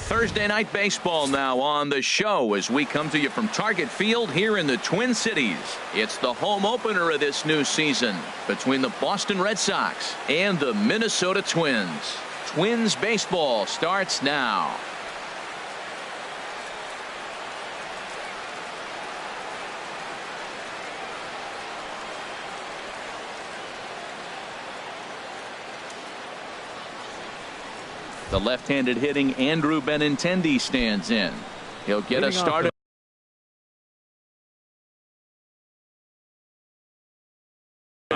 Thursday night baseball now on the show as we come to you from Target Field here in the Twin Cities. It's the home opener of this new season between the Boston Red Sox and the Minnesota Twins. Twins baseball starts now. The left-handed hitting Andrew Benintendi stands in. He'll get us started.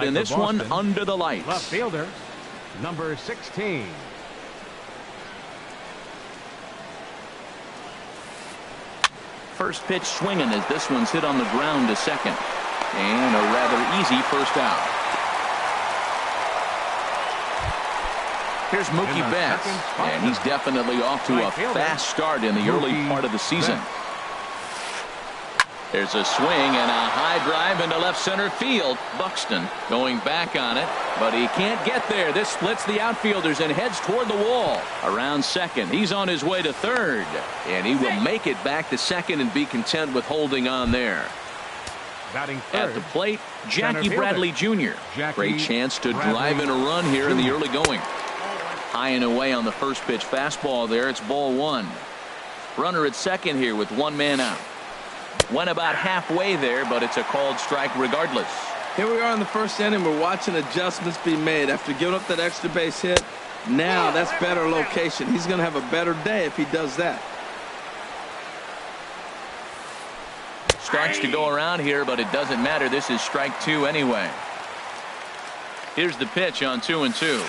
In this one under the lights. Left fielder, number 16. First pitch swinging as this one's hit on the ground to second. And a rather easy first out. Here's Mookie Betts, and he's definitely off to a fast start in the early part of the season. There's a swing and a high drive into left center field. Buxton going back on it, but he can't get there. This splits the outfielders and heads toward the wall. Around second, he's on his way to third, and he will make it back to second and be content with holding on there. At the plate, Jackie Bradley Jr. Great chance to drive in a run here in the early going. High and away on the first pitch fastball there. It's ball one. Runner at second here with one man out. Went about halfway there, but it's a called strike regardless. Here we are in the first inning. We're watching adjustments be made after giving up that extra base hit. Now that's better location. He's going to have a better day if he does that. Starts to go around here, but it doesn't matter. This is strike two anyway. Here's the pitch on 2-2.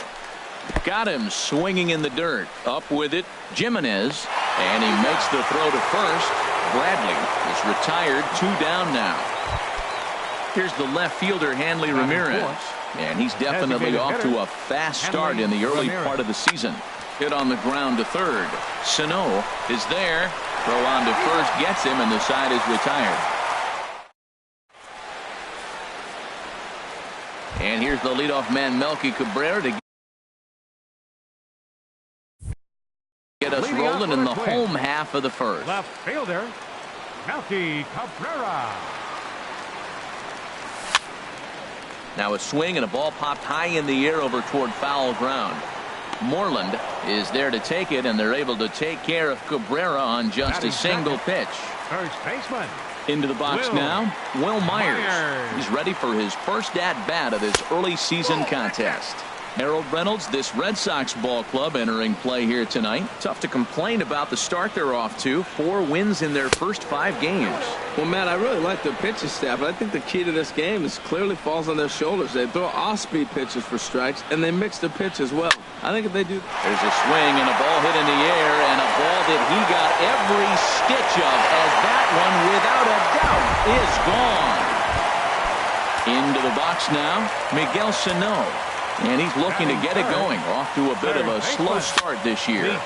Got him swinging in the dirt. Up with it, Jimenez, and he makes the throw to first. Bradley is retired, 2 down now. Here's the left fielder, Hanley Ramirez, and he's definitely off to a fast start in the early part of the season. Hit on the ground to third. Sano is there. Throw on to first gets him, and the side is retired. And here's the leadoff man, Melky Cabrera, to get us rolling in the home half of the first. Left fielder, Melky Cabrera. Now a swing and a ball popped high in the air over toward foul ground. Moreland is there to take it, and they're able to take care of Cabrera on just a single pitch. First baseman. Into the box now, Will Myers. He's ready for his first at-bat of this early season contest. Harold Reynolds, this Red Sox ball club entering play here tonight. Tough to complain about the start they're off to. 4 wins in their first 5 games. Well, Matt, I really like their pitching staff, but I think the key to this game is clearly falls on their shoulders. They throw off-speed pitches for strikes, and they mix the pitch as well. I think if they do... There's a swing and a ball hit in the air, and a ball that he got every stitch of, as that one, without a doubt, is gone. Into the box now, Miguel Sano. And he's looking to get it going. Off to a bit of a slow start this year.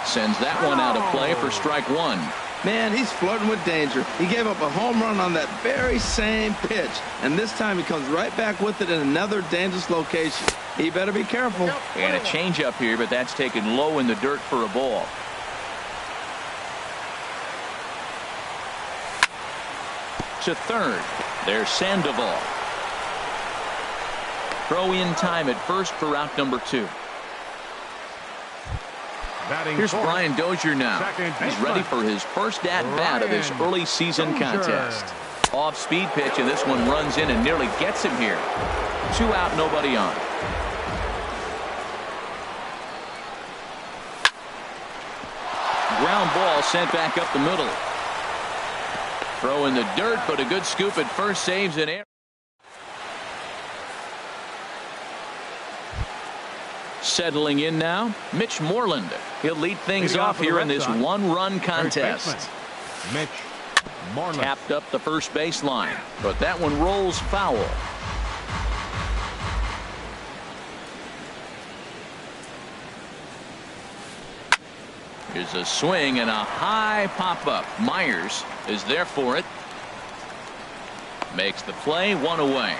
Sends that one out of play for strike one. Man, he's flirting with danger. He gave up a home run on that very same pitch. And this time he comes right back with it in another dangerous location. He better be careful. And a changeup here, but that's taken low in the dirt for a ball. To third. There's Sandoval. Throw in time at first for out number 2. Here's Brian Dozier now. He's ready for his first at-bat of this early season contest. Off-speed pitch, and this one runs in and nearly gets him here. 2 out, nobody on. Ground ball sent back up the middle. Throw in the dirt, but a good scoop at first saves an error. Settling in now, Mitch Moreland. He'll lead things off here in this 1-run contest. Mitch Moreland tapped up the first baseline, but that one rolls foul. Here's a swing and a high pop-up. Myers is there for it. Makes the play, 1 away.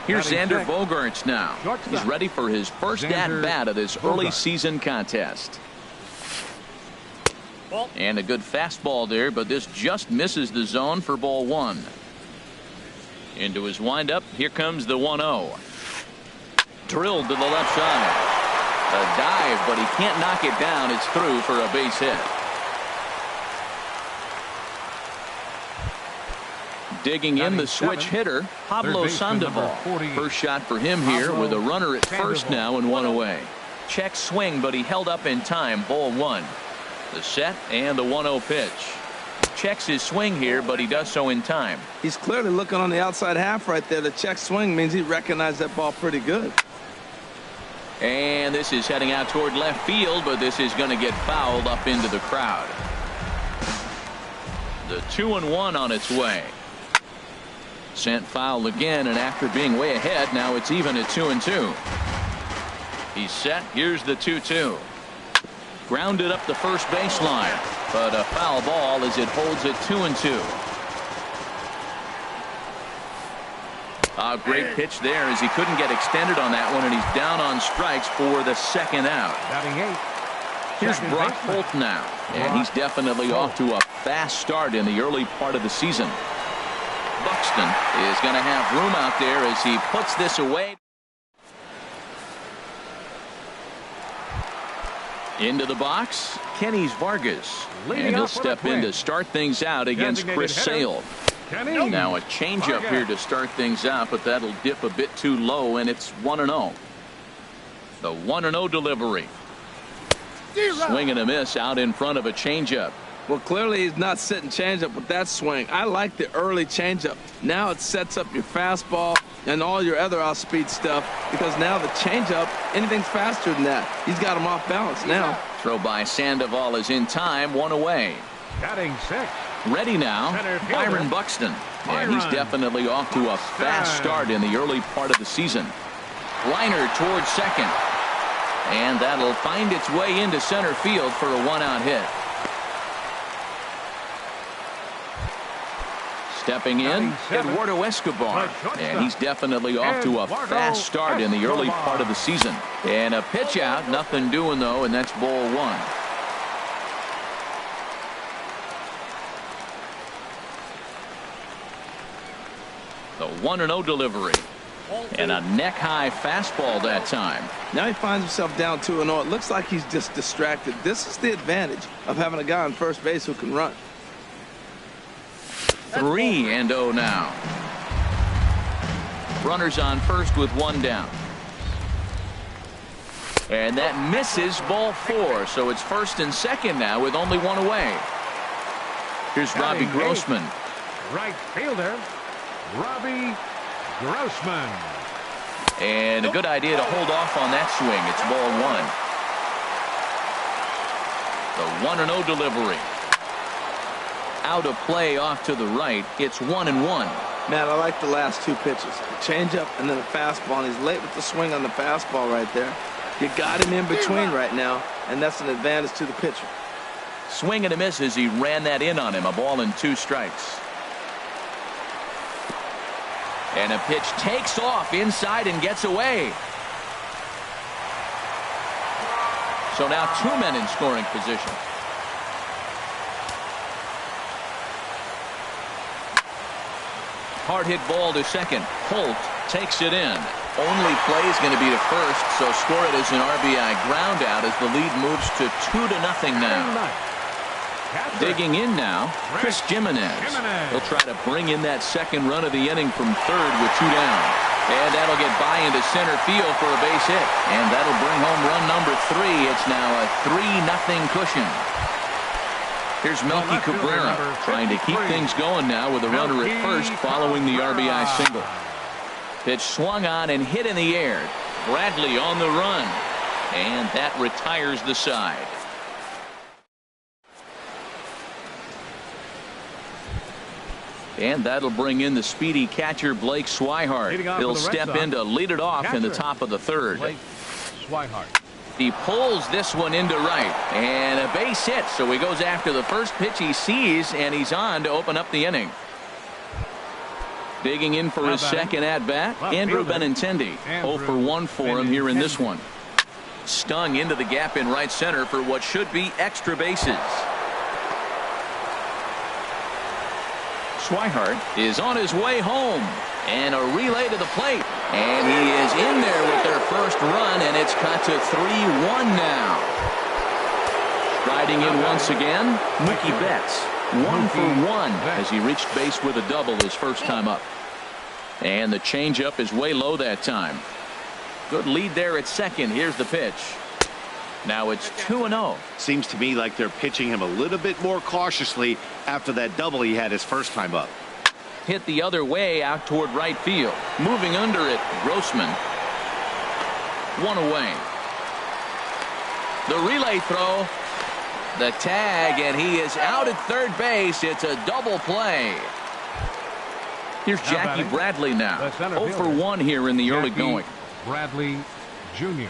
Here's Batting Xander six. Bogaerts now. Shortstop. He's ready for his first Xander at-bat of this early Bogaerts. season contest. And a good fastball there, but this just misses the zone for ball one. Into his windup, here comes the 1-0. Drilled to the left side. A dive, but he can't knock it down. It's through for a base hit. Digging in the switch hitter, Pablo Sandoval. First shot for him here with a runner at first now and one away. Check swing, but he held up in time. Ball one. The set and the 1-0 pitch. Checks his swing here, but he does so in time. He's clearly looking on the outside half right there. The check swing means he recognized that ball pretty good. And this is heading out toward left field, but this is going to get fouled up into the crowd. The 2-1 on its way. Sent foul again, and after being way ahead, now it's even at 2-2. He's set. Here's the 2-2. Grounded up the first baseline, but a foul ball as it holds at 2-2. A great pitch there as he couldn't get extended on that one, and he's down on strikes for the second out. Batting eight. Here's Second Brock baseman. Holt now, and he's definitely off to a fast start in the early part of the season. Buxton is going to have room out there as he puts this away. Into the box, Kenny's Vargas. Leading And he'll off with a step in twin. to start things out against Designated Chris hitter. Sale. Kenny. Now a changeup Vargas. here to start things out, but that'll dip a bit too low, and it's 1-0. The 1-0 delivery. Swing and a miss out in front of a changeup. Well, clearly he's not sitting changeup with that swing. I like the early changeup. Now it sets up your fastball and all your other off-speed stuff, because now the changeup, anything's faster than that. He's got him off balance now. Throw by Sandoval is in time, one away. Batting six. Ready now, Center fielder. Byron Buxton. And he's Byron definitely off to a fast start in the early part of the season. Liner towards second. And that'll find its way into center field for a one-out hit. Stepping in, Eduardo Escobar. And he's definitely off to a fast start in the early part of the season. And a pitch out, nothing doing though, and that's ball one. The 1-0 delivery. And a neck-high fastball that time. Now he finds himself down 2-0. It looks like he's just distracted. This is the advantage of having a guy on first base who can run. 3-0 now. Runners on first with one down. And that misses, ball four. So it's first and second now with only one away. Here's Robbie Grossman. Right fielder, Robbie Grossman. And a good idea to hold off on that swing. It's ball one. The 1-0 delivery. Out of play off to the right. It's 1-1. Man, I like the last two pitches. A changeup and then a fastball. And he's late with the swing on the fastball right there. You got him in between right now, and that's an advantage to the pitcher. Swing and a miss as he ran that in on him. A ball and 2 strikes. And a pitch takes off inside and gets away. So now 2 men in scoring position. Hard hit ball to second. Holt takes it in. Only play is going to be to first, so score it as an RBI ground out as the lead moves to 2-0 now. Digging in now, Chris Jimenez. He'll try to bring in that second run of the inning from third with 2 down. And that'll get by into center field for a base hit. And that'll bring home run number 3. It's now a 3-0 cushion. Here's Melky Cabrera trying to keep things going now with a runner at first following the RBI single. Pitch swung on and hit in the air. Bradley on the run. And that retires the side. And that'll bring in the speedy catcher Blake Swihart. He'll step in to lead it off in the top of the third. Blake Swihart. He pulls this one into right, and a base hit, so he goes after the first pitch he sees, and he's on to open up the inning. Digging in for his second at-bat, Andrew Benintendi. 0 for 1 for him here in this one. Stung into the gap in right center for what should be extra bases. Swihart is on his way home. And a relay to the plate. And he is in there with their first run, and it's cut to 3-1 now. Riding in once again, Mookie Betts. 1 for 1 as he reached base with a double his first time up. And the changeup is way low that time. Good lead there at second. Here's the pitch. Now it's 2-0. Seems to me like they're pitching him a little bit more cautiously after that double he had his first time up. Hit the other way out toward right field. Moving under it, Grossman. 1 away. The relay throw. The tag, and he is out at third base. It's a double play. Here's Jackie Bradley now. 0 for 1 here in the early going. Bradley Jr.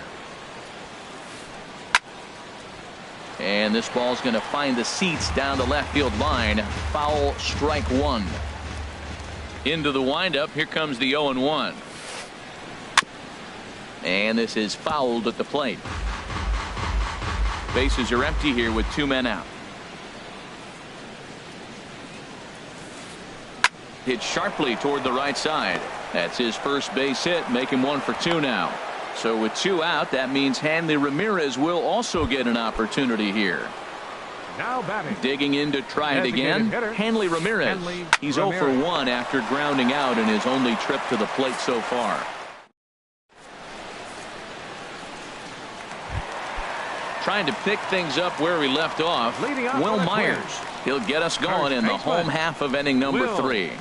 And this ball's going to find the seats down the left field line. Foul, strike 1. Into the windup. Here comes the 0-1. And this is fouled at the plate. Bases are empty here with 2 men out. Hit sharply toward the right side. That's his first base hit. Make him 1 for 2 now. So with 2 out, that means Hanley Ramirez will also get an opportunity here. Now batting. Digging in to try it again. Hanley Ramirez. He's 0 for 1 after grounding out in his only trip to the plate so far. Trying to pick things up where we left off. Will Myers. He'll get us going in the home half of inning number 3.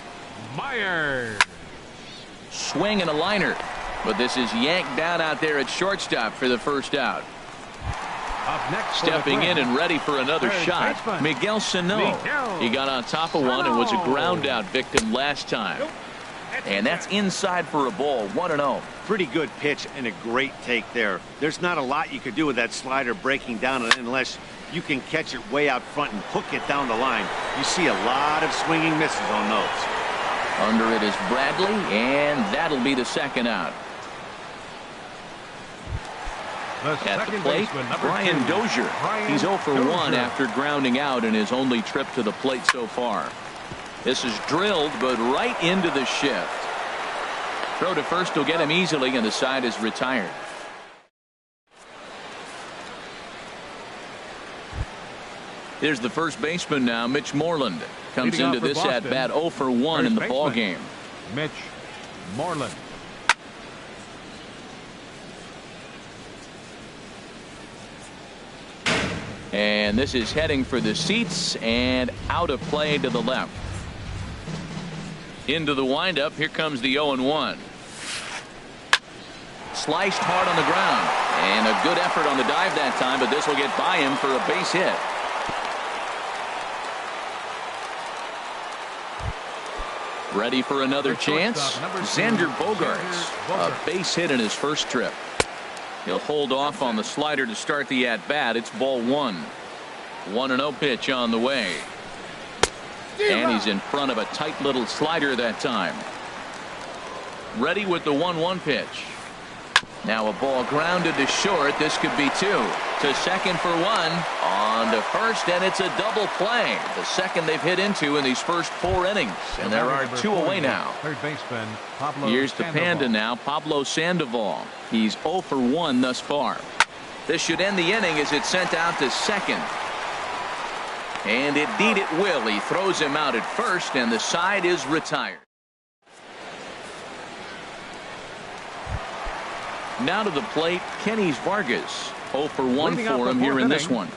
Myers. Swing and a liner. But this is yanked down out there at shortstop for the first out. Up next, stepping in and ready for another shot, Miguel Sano. He got on top of one and was a ground out victim last time. And that's inside for a ball. 1-0. Pretty good pitch and a great take there. There's not a lot you could do with that slider breaking down unless you can catch it way out front and hook it down the line. You see a lot of swinging misses on those. Under it is Bradley, and that'll be the second out. At the plate, Brian Dozier. He's 0 for 1 after grounding out in his only trip to the plate so far. This is drilled, but right into the shift. Throw to first will get him easily, and the side is retired. Here's the first baseman now, Mitch Moreland. Comes into this at bat 0 for 1 in the ball game. Mitch Moreland. And this is heading for the seats and out of play to the left. Into the windup. Here comes the 0-1. Sliced hard on the ground. And a good effort on the dive that time, but this will get by him for a base hit. Ready for another chance? Xander Bogaerts. A base hit in his first trip. He'll hold off on the slider to start the at-bat. It's ball 1. 1-0 pitch on the way. And he's in front of a tight little slider that time. Ready with the 1-1 pitch. Now a ball grounded to short. This could be 2. To second for 1. On to first, and it's a double play. The second they've hit into in these first 4 innings. And there are 2 away now. Third baseman, Pablo Here's the Sandoval. Panda now, Pablo Sandoval. He's 0 for 1 thus far. This should end the inning as it's sent out to second. And indeed it will. He throws him out at first, and the side is retired. Now to the plate, Kenys Vargas. 0 for 1 for him here in this one.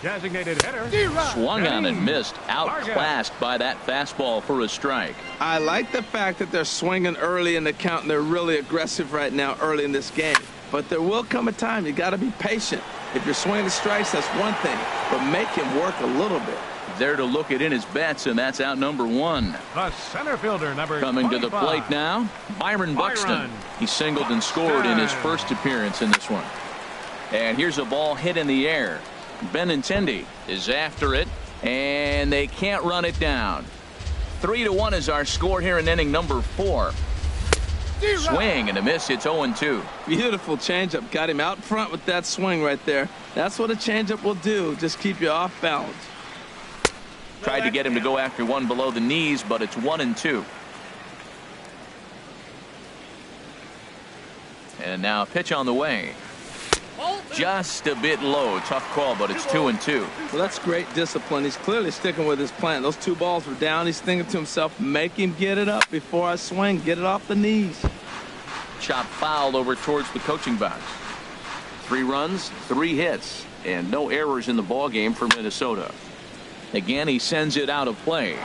Designated hitter. Swung on and missed. Outclassed by that fastball for a strike. I like the fact that they're swinging early in the count, and they're really aggressive right now early in this game. But there will come a time you got to be patient. If you're swinging strikes, that's one thing, but make him work a little bit. There to look it in his bets, and that's out number 1. The center fielder, number Coming 25. to the plate now, Byron Buxton. He singled and scored in his first appearance in this one. And here's a ball hit in the air. Benintendi is after it, and they can't run it down. 3-1 is our score here in inning number 4. Swing and a miss. It's 0-2. Beautiful changeup. Got him out front with that swing right there. That's what a changeup will do. Just keep you off balance. Tried to get him to go after one below the knees, but it's 1-2. And now a pitch on the way. Just a bit low. Tough call, but it's 2-2. Well, that's great discipline. He's clearly sticking with his plan. Those 2 balls were down. He's thinking to himself, make him get it up before I swing. Get it off the knees. Chop fouled over towards the coaching box. 3 runs, 3 hits, and no errors in the ball game for Minnesota. Again, he sends it out of play.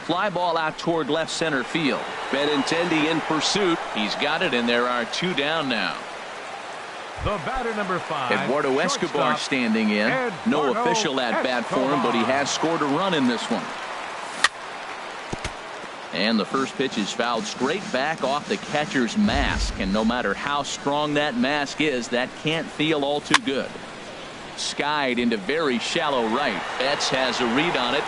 Fly ball out toward left center field. Benintendi in pursuit. He's got it, and there are 2 down now. The batter, number 5. Eduardo Escobar standing in. No Eduardo official at bat for him, but he has scored a run in this one. And the first pitch is fouled straight back off the catcher's mask. And no matter how strong that mask is, that can't feel all too good. Skied into very shallow right. Betts has a read on it.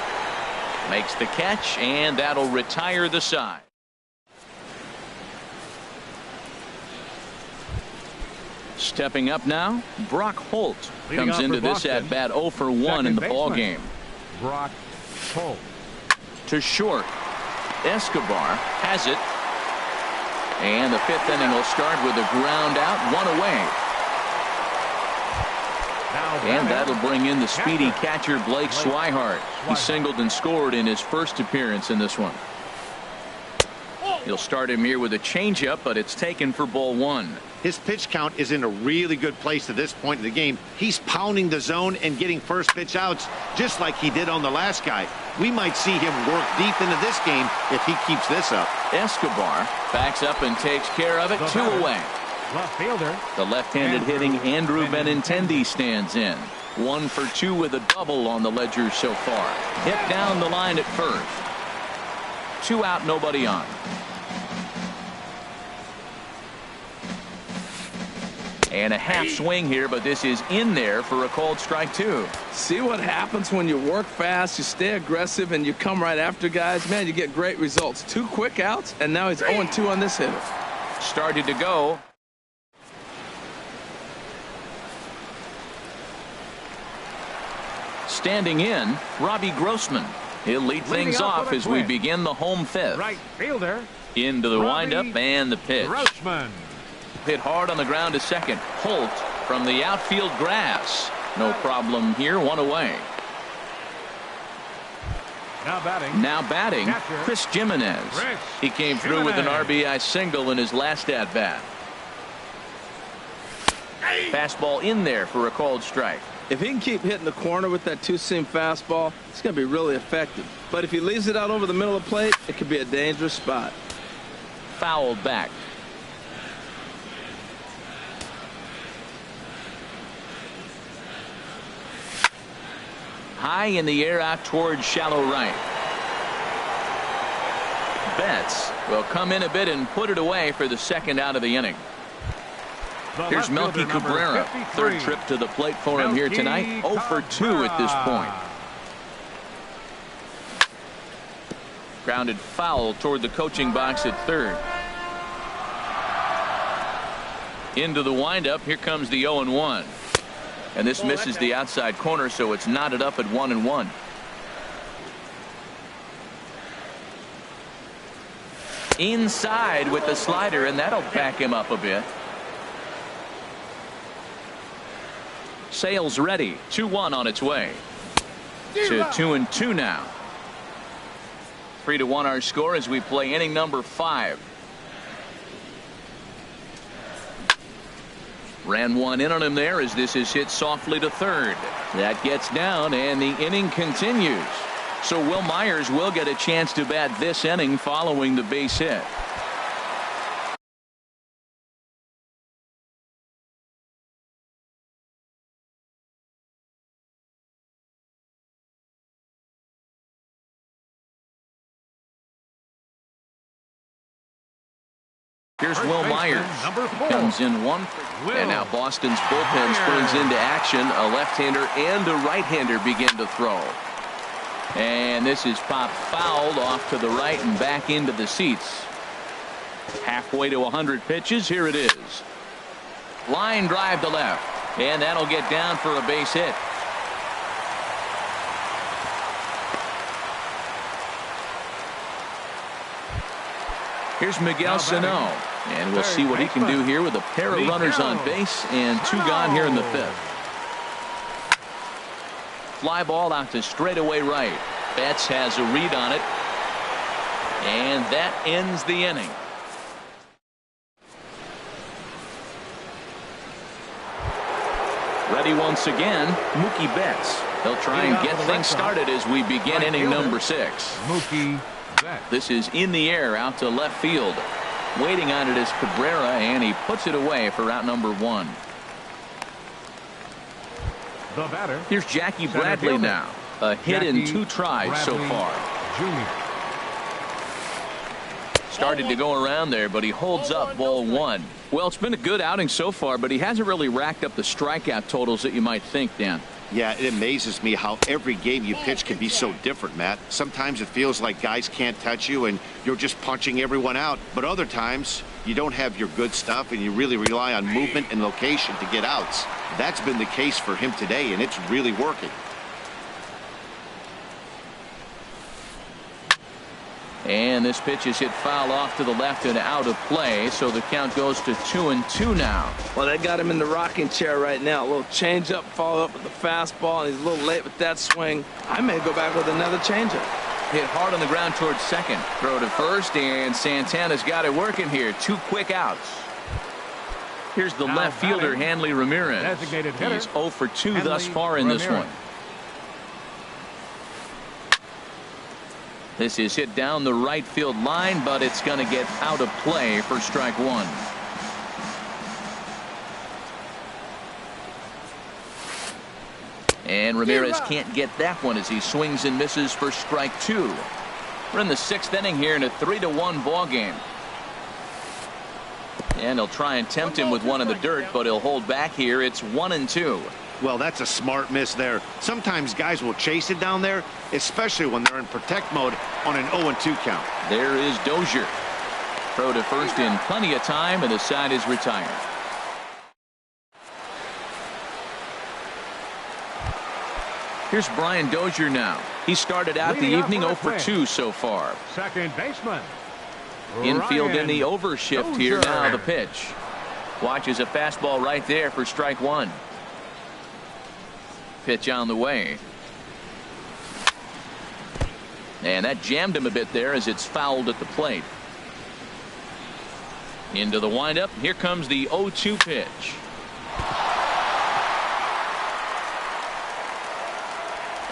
Makes the catch, and that'll retire the side. Stepping up now, Brock Holt Leading comes off into for this Boston, at bat 0 for 1 in the ball game. Brock Holt. To short. Escobar has it. And the 5th inning will start with a ground out, 1 away. And that'll bring in the speedy catcher Blake Swihart. He singled and scored in his first appearance in this one. He'll start him here with a changeup, but it's taken for ball 1. His pitch count is in a really good place at this point in the game. He's pounding the zone and getting first pitch outs just like he did on the last guy. We might see him work deep into this game if he keeps this up. Escobar backs up and takes care of it. 2 away. Left fielder. The left-handed hitting Andrew Benintendi stands in. 1 for 2 with a double on the ledger so far. Hit down the line at first. 2 out, nobody on. And a half swing here, but this is in there for a called strike 2. See what happens when you work fast, you stay aggressive, and you come right after guys? Man, you get great results. 2 quick outs, and now he's 0-2 on this hitter. Started to go. Standing in, Robbie Grossman. He'll lead things off as we begin the home 5th. Right fielder. Into the windup and the pitch. Grossman. Hit hard on the ground to second. Holt from the outfield grass. No problem here. 1 away. Now batting, Catcher. Chris Jimenez. He came through with an RBI single in his last at bat. Fastball in there for a called strike. If he can keep hitting the corner with that 2-seam fastball, it's going to be really effective. But if he leaves it out over the middle of the plate, it could be a dangerous spot. Fouled back. High in the air out towards shallow right. Betts will come in a bit and put it away for the 2nd out of the inning. Here's Melky Cabrera. 3rd trip to the plate for him here tonight. 0 for 2 at this point. Grounded foul toward the coaching box at 3rd. Into the windup. Here comes the 0-1. And this misses the outside corner, so it's knotted up at 1-1. Inside with the slider, and that'll back him up a bit. Sales ready. 2-1 on its way. To 2-2 now. 3-1 our score as we play inning number 5. Ran 1 in on him there as this is hit softly to 3rd. That gets down and the inning continues. So Will Myers will get a chance to bat this inning following the base hit. Here's First Will baseman, Myers. number 4. Comes in one. And now Boston's bullpen springs into action. A left-hander and a right-hander begin to throw. And this is popped fouled off to the right and back into the seats. Halfway to 100 pitches. Here it is. Line drive to left. And that'll get down for a base hit. Here's Miguel Sano. And we'll see what he can do here with a pair of runners on base and 2 gone here in the 5th. Fly ball out to straightaway right. Betts has a read on it. And that ends the inning. Ready once again, Mookie Betts. He'll try and get things started as we begin inning number 6. Mookie Betts. This is in the air out to left field. Waiting on it is Cabrera, and he puts it away for out number 1. The batter. Here's Jackie Bradley now. A hit in 2 tries so far. Jr. Started to go around there, but he holds up ball 1. Well, it's been a good outing so far, but he hasn't really racked up the strikeout totals that you might think, Dan. Yeah, it amazes me how every game you pitch can be so different, Matt. Sometimes it feels like guys can't touch you and you're just punching everyone out. But other times you don't have your good stuff and you really rely on movement and location to get outs. That's been the case for him today, and it's really working. And this pitch is hit foul off to the left and out of play, so the count goes to 2-2 now. Well, that got him in the rocking chair right now. A little changeup, follow up with the fastball, and he's a little late with that swing. I may go back with another changeup. Hit hard on the ground towards second. Throw to first, and Santana's got it working here. 2 quick outs. Here's the Now left fielder, batting, Hanley Ramirez. designated hitter, He's 0 for 2 Hanley thus far in this Ramirez. one. This is hit down the right field line, but it's going to get out of play for strike 1. And Ramirez can't get that one as he swings and misses for strike 2. We're in the 6th inning here in a 3-1 ball game. And he'll try and tempt him with one in the dirt, but he'll hold back here. It's 1-2. Well, that's a smart miss there. Sometimes guys will chase it down there, especially when they're in protect mode on an 0-2 count. There is Dozier. Throw to first in plenty of time, and the side is retired. Here's Brian Dozier now. He started out the evening 0 for 2 so far. Second baseman. Infield in the Ryan overshift here Dozier. now. The pitch. Watches a fastball right there for strike 1. Pitch on the way. And that jammed him a bit there as it's fouled at the plate. Into the windup. Here comes the 0-2 pitch.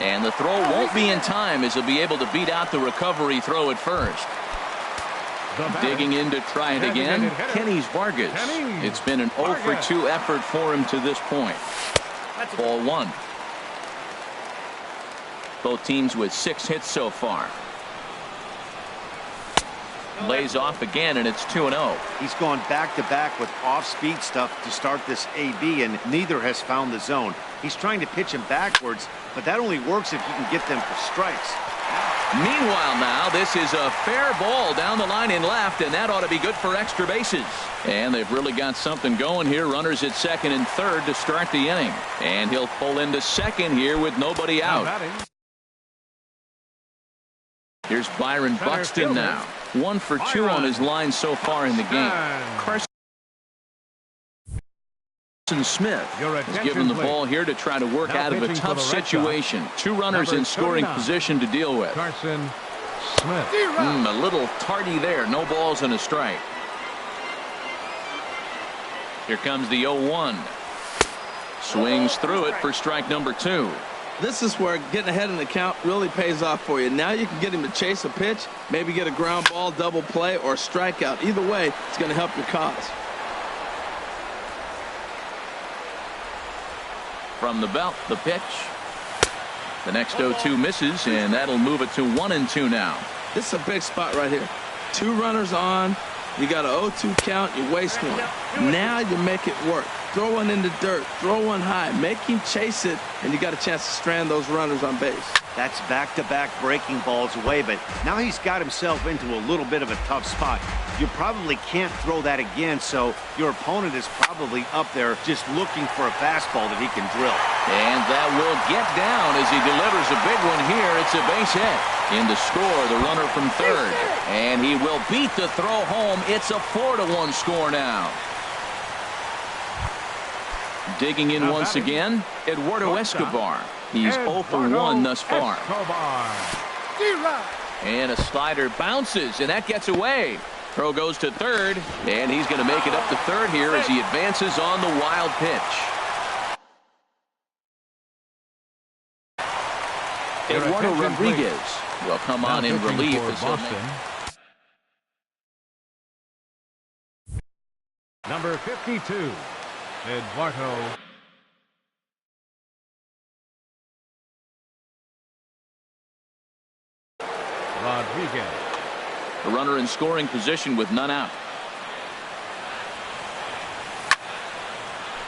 And the throw won't be in time as he'll be able to beat out the recovery throw at first. Digging in to try it again, Kenny Vargas. It's been an 0 for 2 effort for him to this point. Ball 1. Both teams with 6 hits so far. Lays off again, and it's 2-0. He's gone back-to-back with off-speed stuff to start this AB, and neither has found the zone. He's trying to pitch him backwards, but that only works if you can get them for strikes. Meanwhile now, this is a fair ball down the line in left, and that ought to be good for extra bases. And they've really got something going here. Runners at second and third to start the inning. And he'll pull into second here with nobody out. Here's Byron Buxton now. 1 for 2 on his line so far in the game. Carson Smith has given the ball here to try to work out of a tough situation. 2 runners in scoring position to deal with. Carson Smith. A little tardy there. No balls and a strike. Here comes the 0-1. Swings through it for strike number 2. This is where getting ahead in the count really pays off for you. Now you can get him to chase a pitch, maybe get a ground ball, double play, or a strikeout. Either way, it's going to help your cause. From the belt, the pitch. The next 0-2 misses, and that'll move it to 1-2 now. This is a big spot right here. 2 runners on, You got an 0-2 count, you waste one. Now you make it work. Throw one in the dirt, throw one high, make him chase it, and you got a chance to strand those runners on base. That's back-to-back breaking balls away, but now he's got himself into a little bit of a tough spot. You probably can't throw that again, so your opponent is probably up there just looking for a fastball that he can drill. And that will get down as he delivers a big one here. It's a base hit. In to score, the runner from third. And he will beat the throw home. It's a 4-1 score now. Digging in once again, Eduardo Escobar. He's 0 for 1 thus far. And a slider bounces, and that gets away. Throw goes to third, and he's going to make it up to third here as he advances on the wild pitch. Eduardo Rodriguez will come on in relief as Boston. Number 52, Eduardo Rodriguez. The runner in scoring position with none out.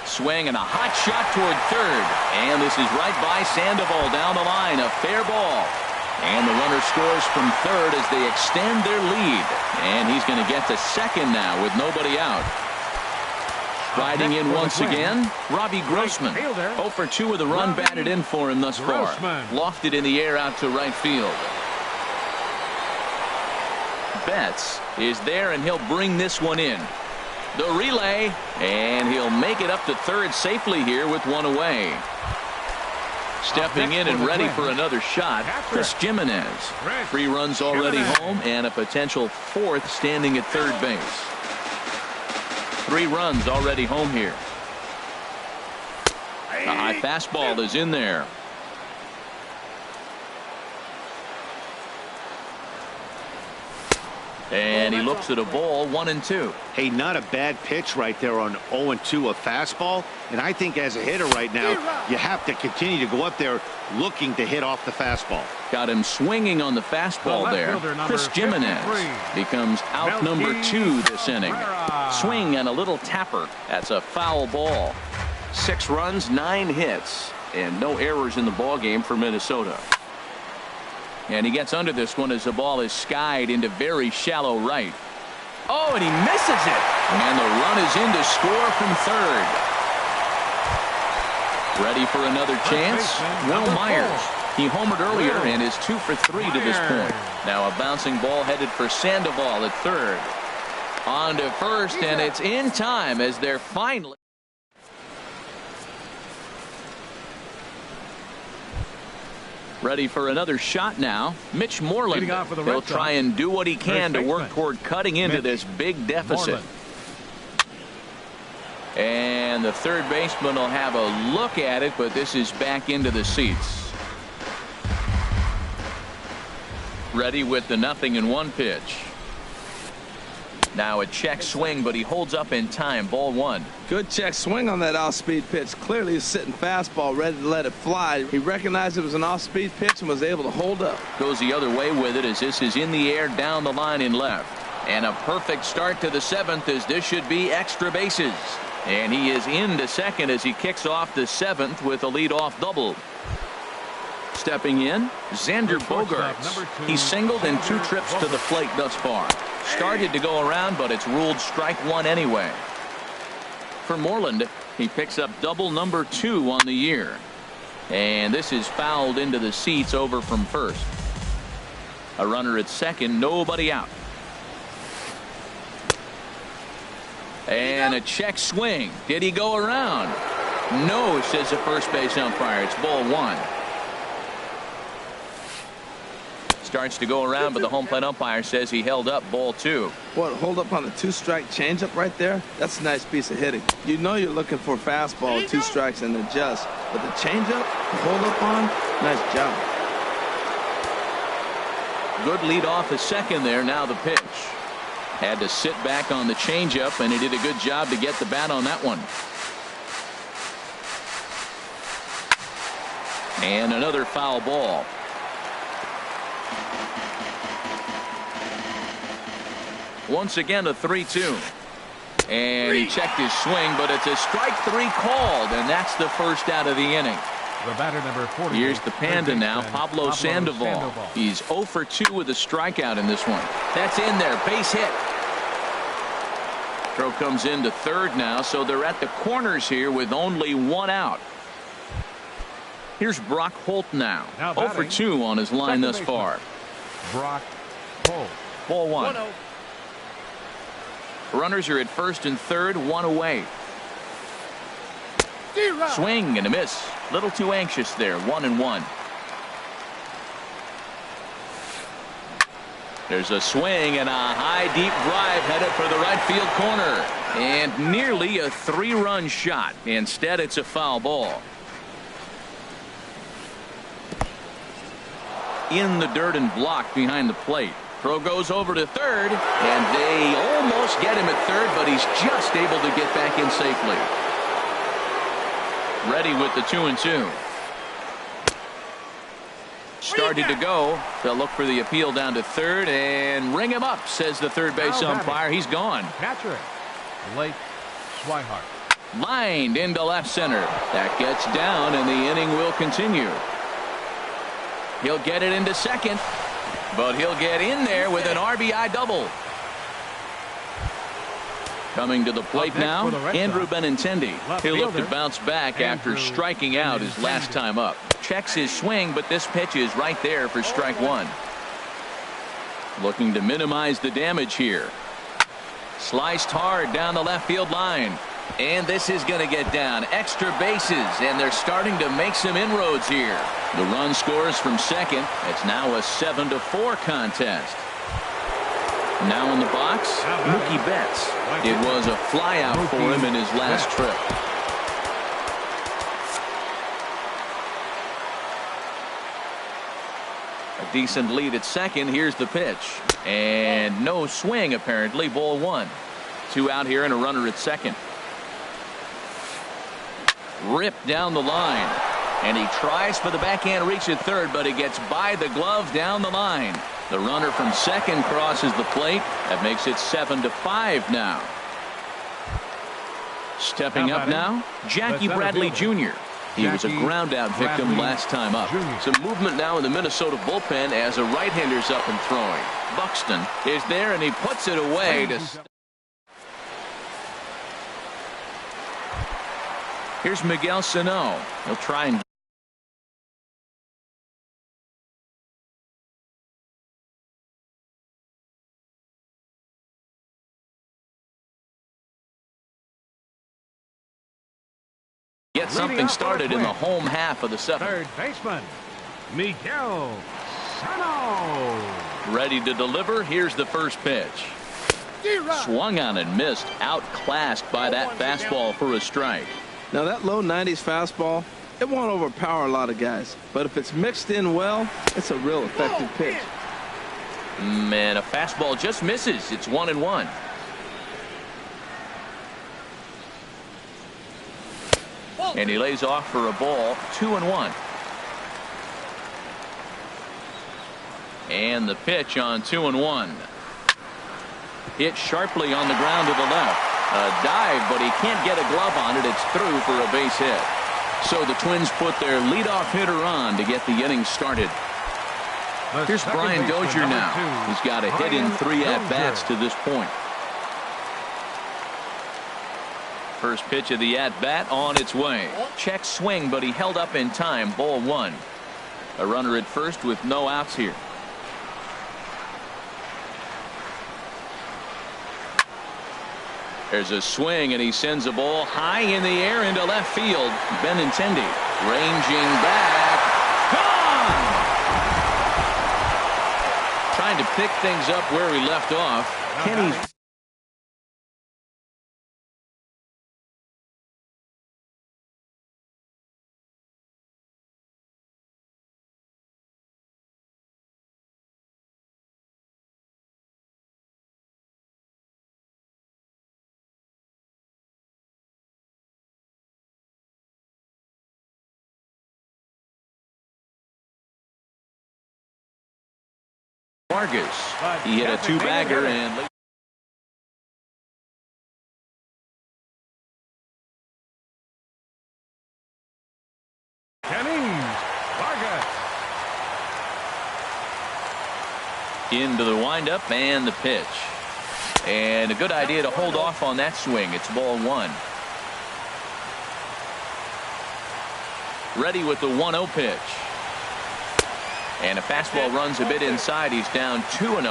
Swing and a hot shot toward third. And this is right by Sandoval down the line. A fair ball. And the runner scores from third as they extend their lead. And he's going to get to second now with nobody out. Riding in once again, Robbie Grossman. 0 for 2 with a run batted in for him thus far. Lofted in the air out to right field. Betts is there, and he'll bring this one in. The relay, and he'll make it up to third safely here with one away. Stepping in and ready for another shot, Chris Jimenez. 3 runs already home and a potential 4th standing at third base. 3 runs already home here. A high fastball is in there. And he looks at a ball, 1-2. Hey, not a bad pitch right there on 0-2, a fastball. And I think as a hitter right now, you have to continue to go up there looking to hit off the fastball. Got him swinging on the fastball there. Chris Jimenez becomes out number 2 this inning. Swing and a little tapper. That's a foul ball. 6 runs, 9 hits, and no errors in the ball game for Minnesota. And he gets under this one as the ball is skied into very shallow right. Oh, and he misses it. And the run is in to score from third. Ready for another chance? Will Myers. He homered earlier and is 2 for 3 to this point. Now a bouncing ball headed for Sandoval at third. On to first, and it's in time as they're finally. Ready for another shot now. Mitch Moreland. He'll try and do what he can to work toward cutting into this big deficit. And the third baseman will have a look at it, but this is back into the seats. Ready with the 0-1 pitch. Now a check swing, but he holds up in time. Ball 1. Good check swing on that off-speed pitch. Clearly he's sitting fastball, ready to let it fly. He recognized it was an off-speed pitch and was able to hold up. Goes the other way with it as this is in the air down the line in left. And a perfect start to the 7th as this should be extra bases. And he is into second as he kicks off the 7th with a leadoff double. Stepping in, Xander Bogaerts. He's singled in 2 trips to the plate thus far. Started to go around, but it's ruled strike 1 anyway. For Moreland, he picks up double number 2 on the year. And this is fouled into the seats over from first. A runner at second, nobody out. And a check swing. Did he go around? No, says the first base umpire. It's ball 1. Starts to go around, but the home plate umpire says he held up. Ball 2. What, hold up on the 2-strike changeup right there? That's a nice piece of hitting. You know you're looking for a fastball, 2 strikes and adjust. But the changeup, the hold up on, nice job. Good lead off the second there. Now the pitch. Had to sit back on the changeup, and he did a good job to get the bat on that one. And another foul ball. Once again, a 3-2. And he checked his swing, but it's a strike 3 called, and that's the first out of the inning. The batter, number 40. Here's the Panda now, Pablo Sandoval. He's 0 for 2 with a strikeout in this one. That's in there, base hit. Throw comes into third now, so they're at the corners here with only 1 out. Here's Brock Holt now 0 for 2 on his line thus far. Brock Holt. Ball 1. Runners are at first and third, 1 away. Swing and a miss. Little too anxious there. 1-1. There's a swing and a high deep drive headed for the right field corner, and nearly a 3-run shot. Instead, it's a foul ball. In the dirt and blocked behind the plate. Throw goes over to third, and they almost get him at third, but he's just able to get back in safely. Ready with the 2-2. Started to go. They'll look for the appeal down to third and ring him up, says the third base umpire. He's gone. Catcher, Blake Swihart. Lined into left center. That gets down, and the inning will continue. He'll get it into second, but he'll get in there with an RBI double. Coming to the plate now, Andrew Benintendi. He'll look to bounce back after striking out his last time up. Checks his swing, but this pitch is right there for strike 1. Looking to minimize the damage here. Sliced hard down the left field line. And this is going to get down. Extra bases, and they're starting to make some inroads here. The run scores from second. It's now a 7-4 contest. Now in the box, Mookie Betts. It was a flyout for him in his last trip. A decent lead at second. Here's the pitch. And no swing, apparently. Ball 1. 2 out here and a runner at second. Ripped down the line. And he tries for the backhand reach at third, but he gets by the glove down the line. The runner from second crosses the plate. That makes it 7-5 now. Stepping up now, Jackie Bradley Jr. He was a ground out victim last time up. Some movement now in the Minnesota bullpen as a right-hander's up and throwing. Buxton is there, and he puts it away. Here's Miguel Sano. He'll try and get something started in the home half of the 7th. Third baseman, Miguel Sano. Ready to deliver. Here's the first pitch. Swung on and missed. Outclassed by that fastball for a strike. Now that low 90s fastball, it won't overpower a lot of guys. But if it's mixed in well, it's a real effective pitch. Man, a fastball just misses. It's 1-1. And he lays off for a ball. 2-1. And the pitch on 2-1. Hit sharply on the ground to the left. A dive, but he can't get a glove on it. It's through for a base hit. So the Twins put their leadoff hitter on to get the inning started. Here's Brian Dozier now. He's got a hit in 3 at-bats to this point. First pitch of the at-bat on its way. Check swing, but he held up in time. Ball 1. A runner at first with no outs here. There's a swing, and he sends a ball high in the air into left field. Benintendi ranging back. Gone! Trying to pick things up where he left off. Kenny's Vargas. He hit a 2-bagger and Into the windup and the pitch. And a good idea to hold off on that swing. It's ball 1. Ready with the 1-0 pitch. And a fastball runs a bit inside. He's down 2-0.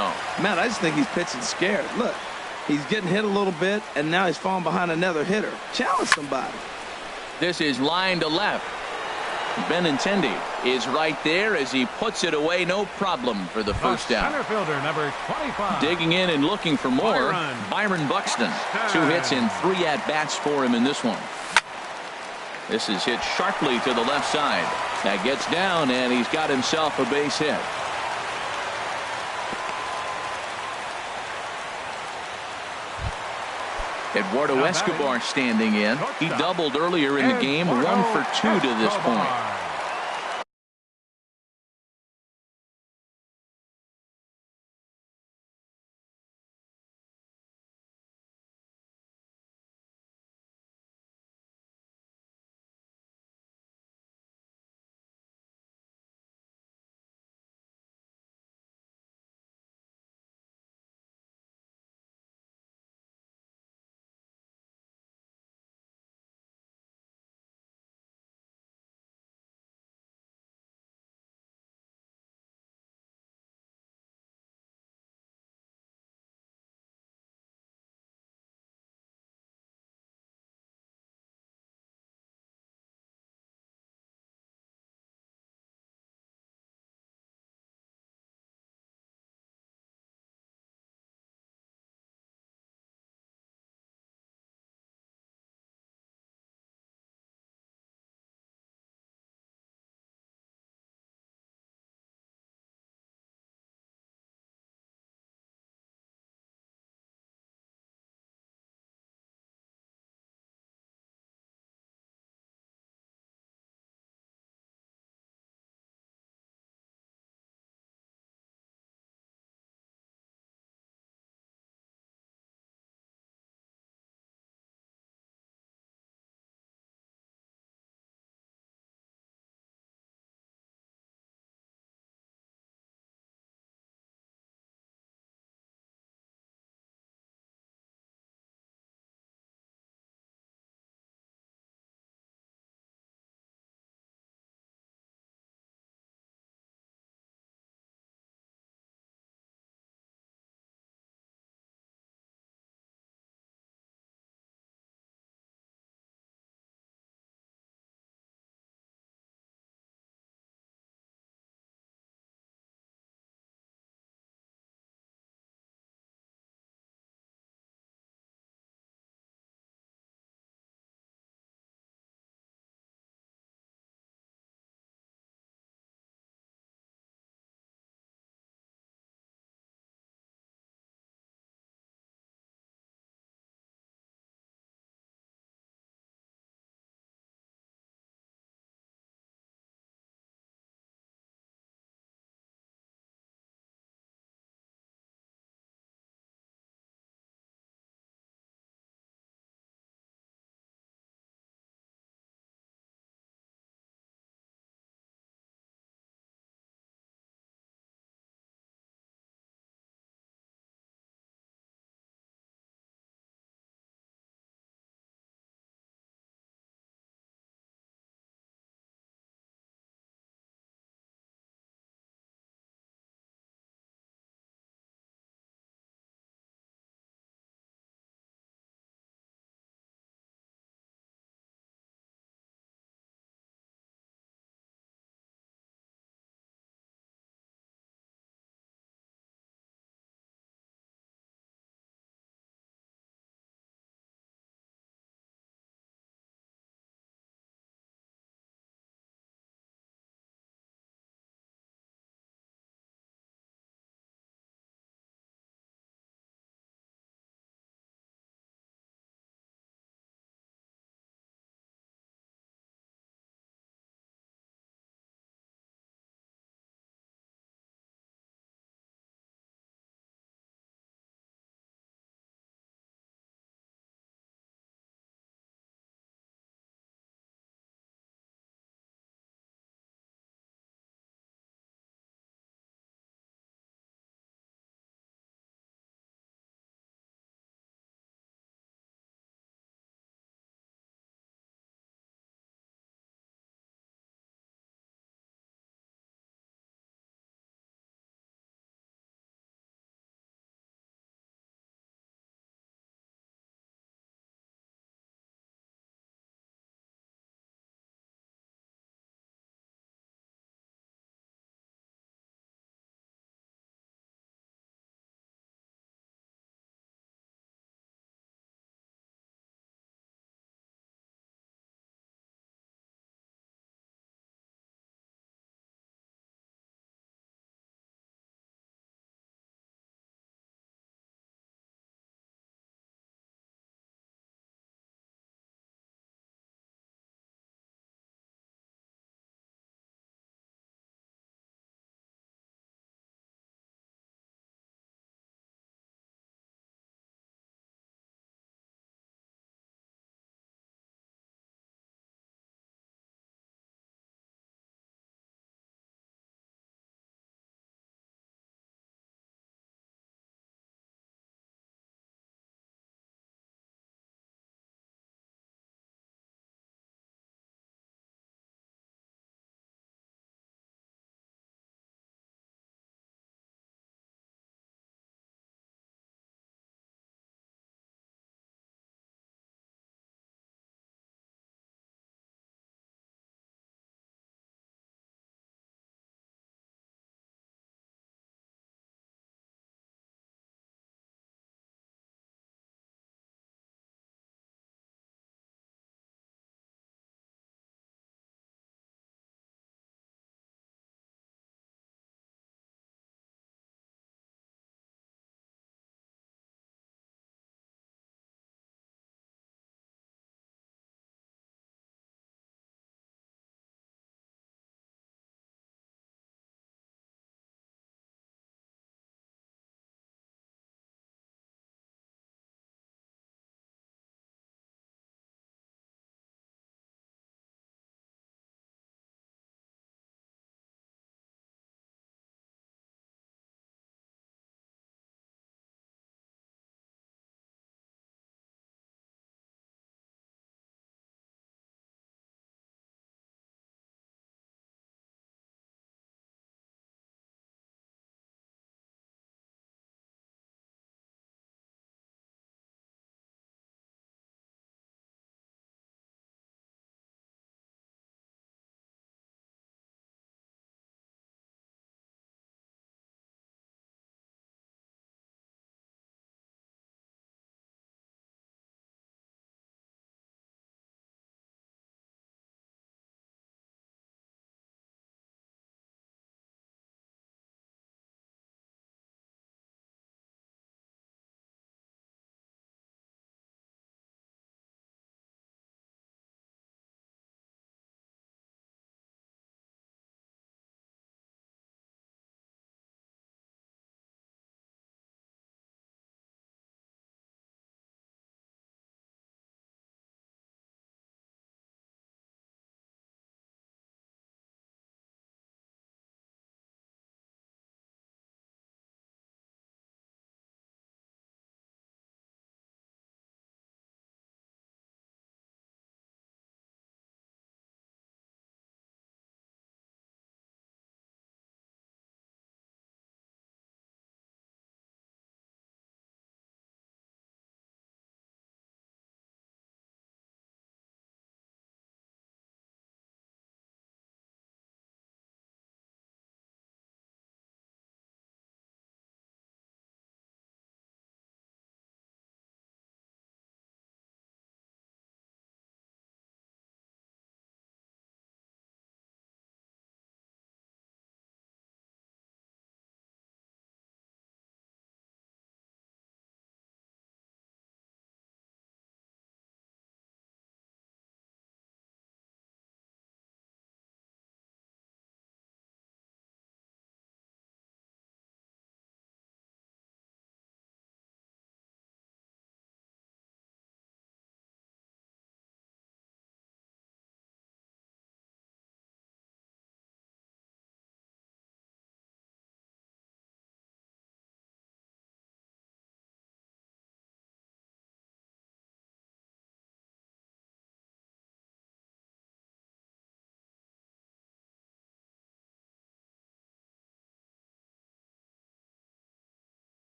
Matt, I just think he's pitching scared. Look, he's getting hit a little bit, and now he's falling behind another hitter. Challenge somebody. This is line to left. Benintendi is right there as he puts it away. No problem for the first out. Center fielder number 25. Digging in and looking for more. Byron Buxton. 2 hits and 3 at-bats for him in this one. This is hit sharply to the left side. That gets down, and he's got himself a base hit. Eduardo Escobar standing in. He doubled earlier in the game. 1 for 2 to this point.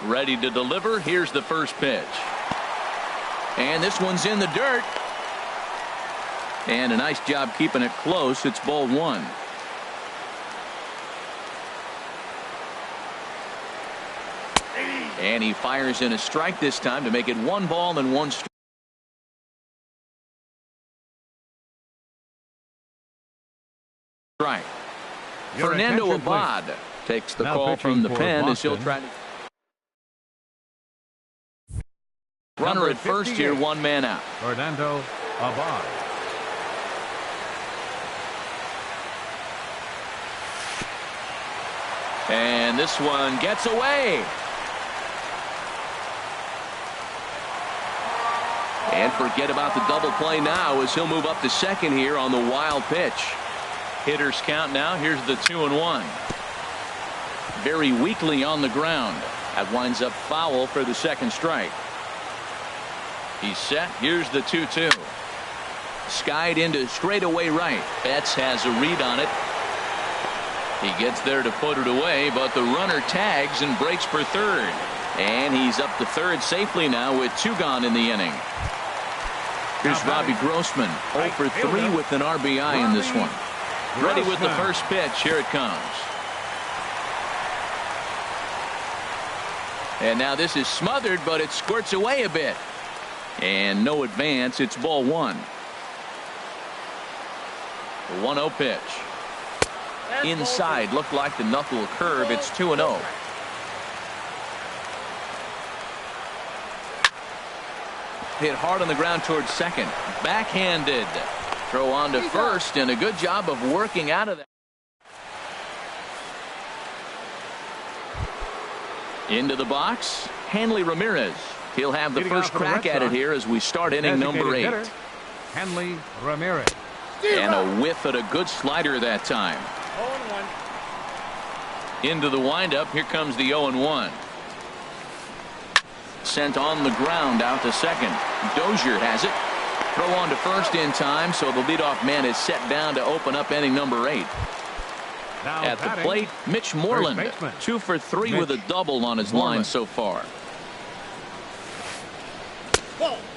Ready to deliver. Here's the first pitch. And this one's in the dirt. And a nice job keeping it close. It's ball one. And he fires in a strike this time to make it 1 ball and 1 strike. Your Fernando attention, Abad please. takes the Now call from the pitching for pen as he'll Boston. try to. Runner at first here, 1 man out. Fernando Abad. And this one gets away. And forget about the double play now as he'll move up to second here on the wild pitch. Hitters count now. Here's the 2-1. Very weakly on the ground. That winds up foul for the second strike. He's set. Here's the 2-2. Skied into straightaway right. Betts has a read on it. He gets there to put it away, but the runner tags and breaks for third. And he's up to third safely now with 2 gone in the inning. Here's Robbie Grossman, 0 for 3 with an RBI in this one. Ready with the first pitch. Here it comes. And now this is smothered, but it squirts away a bit. And no advance. It's ball one. The 1-0 pitch. Inside, looked like the knuckle curve. It's 2-0. Hit hard on the ground towards second. Backhanded. Throw on to first, and a good job of working out of that. Into the box, Hanley Ramirez. He'll have the first crack at it here as we start inning number 8. Hanley Ramirez. And a whiff at a good slider that time. 0-1. Into the windup. Here comes the 0-1. Sent on the ground out to second. Dozier has it. Throw on to first in time, so the leadoff man is set down to open up inning number 8. Now At the batting, plate, Mitch Moreland, baseman. 2 for 3 with a double on his Moreland. line so far.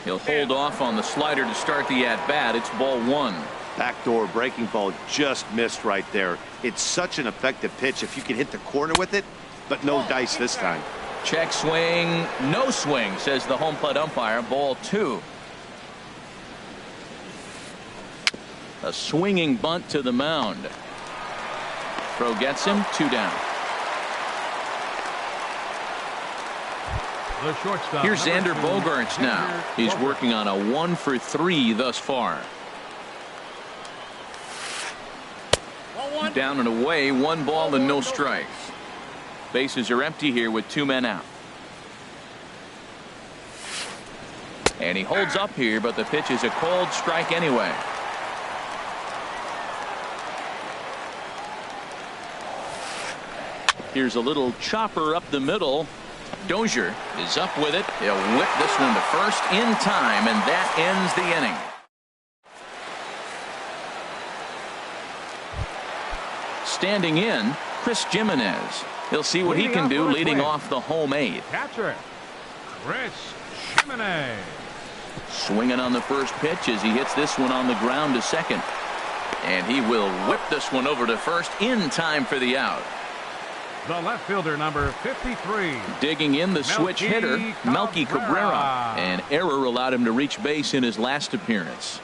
He'll hold off on the slider to start the at-bat. It's ball one. Backdoor breaking ball just missed right there. It's such an effective pitch if you can hit the corner with it, but no dice this time. Check swing, no swing, says the home plate umpire. Ball 2. A swinging bunt to the mound. Throw gets him, 2 down. The shortstop, Here's number Xander 2, Bogaerts now. Xander He's Bogaerts. working on a 1 for 3 thus far. Down and away, 1 ball and no strikes. Bases are empty here with 2 men out. And he holds up here, but the pitch is a cold strike anyway. Here's a little chopper up the middle. Dozier is up with it. He'll whip this one to first in time, and that ends the inning. Standing in, Chris Jimenez. He'll see what he can do leading off the home 8. Catcher, Chris Jimenez. Swinging on the first pitch as he hits this one on the ground to second. And he will whip this one over to first in time for the out. The left fielder, number 53. Digging in the switch hitter, Melky Cabrera. An error allowed him to reach base in his last appearance.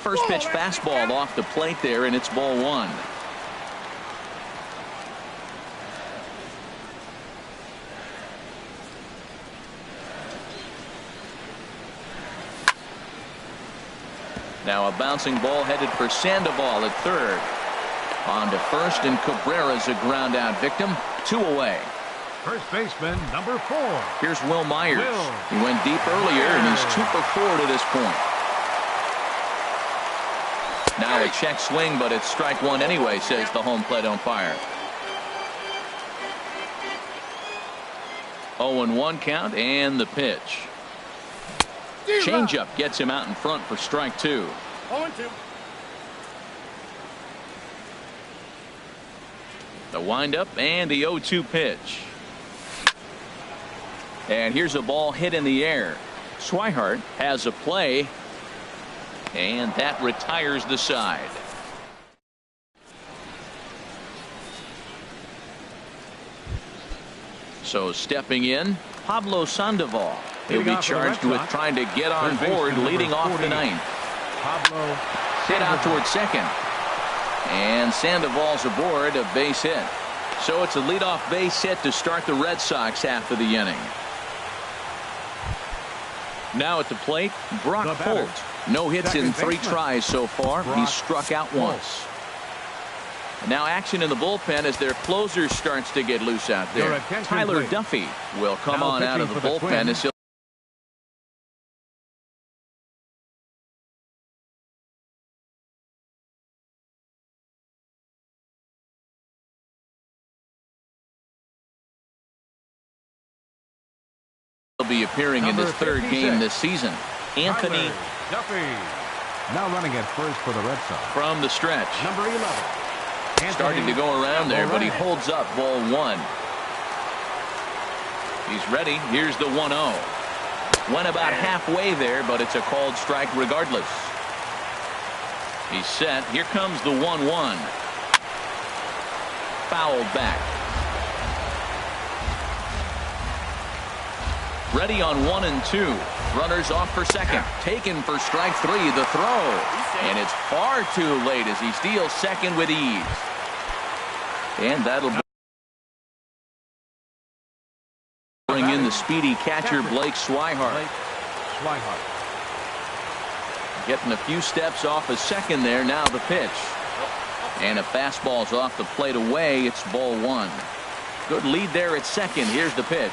First pitch fastball off the plate there, and it's ball 1. Now a bouncing ball headed for Sandoval at third. On to first, and Cabrera's a ground out victim. 2 away. First baseman, number 4. Here's Will Myers. Will. He went deep earlier, and he's 2 for 4 to this point. Now a check swing, but it's strike 1 anyway, says the home plate umpire. 0-1 count, and the pitch. Changeup gets him out in front for strike 2. 0-2. The windup and the 0-2 pitch. And here's a ball hit in the air. Swihart has a play, and that retires the side. So stepping in, Pablo Sandoval. He'll be charged with trying to get on board, leading off the ninth. Pablo Hit out towards second. And Sandoval's aboard, a base hit. So it's a leadoff base hit to start the Red Sox half of the inning. Now at the plate, Brock Holt. No hits in 3 tries so far. He's struck out once. And now action in the bullpen as their closer starts to get loose out there. Tyler Duffy will come on out of the bullpen as he'll be appearing in his 3rd game this season. Anthony Duffy now running at first for the Red Sox. From the stretch. Number 11. Starting to go around there, but he holds up ball 1. He's ready. Here's the 1-0. Went about halfway there, but it's a called strike regardless. He's set. Here comes the 1-1. Fouled back. Ready on 1 and 2. Runners off for second. Taken for strike 3. The throw. And it's far too late as he steals second with ease. And that'll bring in the speedy catcher Blake Swihart. Getting a few steps off a second there. Now the pitch. And a fastball's off the plate away. It's ball 1. Good lead there at second. Here's the pitch.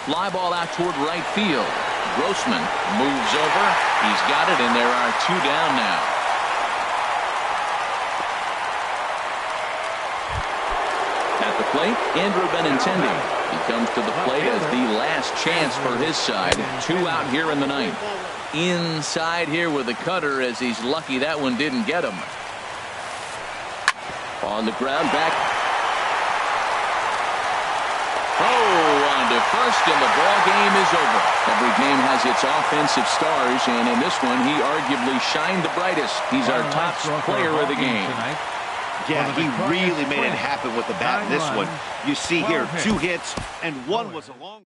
Fly ball out toward right field. Grossman moves over. He's got it, and there are 2 down now. At the plate, Andrew Benintendi. He comes to the plate as the last chance for his side. 2 out here in the 9th. Inside here with the cutter as he's lucky that one didn't get him. On the ground, back. On to first, and the ball game is over. Every game has its offensive stars, and in this one, he arguably shined the brightest. He's our top player of the game. Yeah, he really made it happen with the bat in this one. You see here, 2 hits, and 1 was a long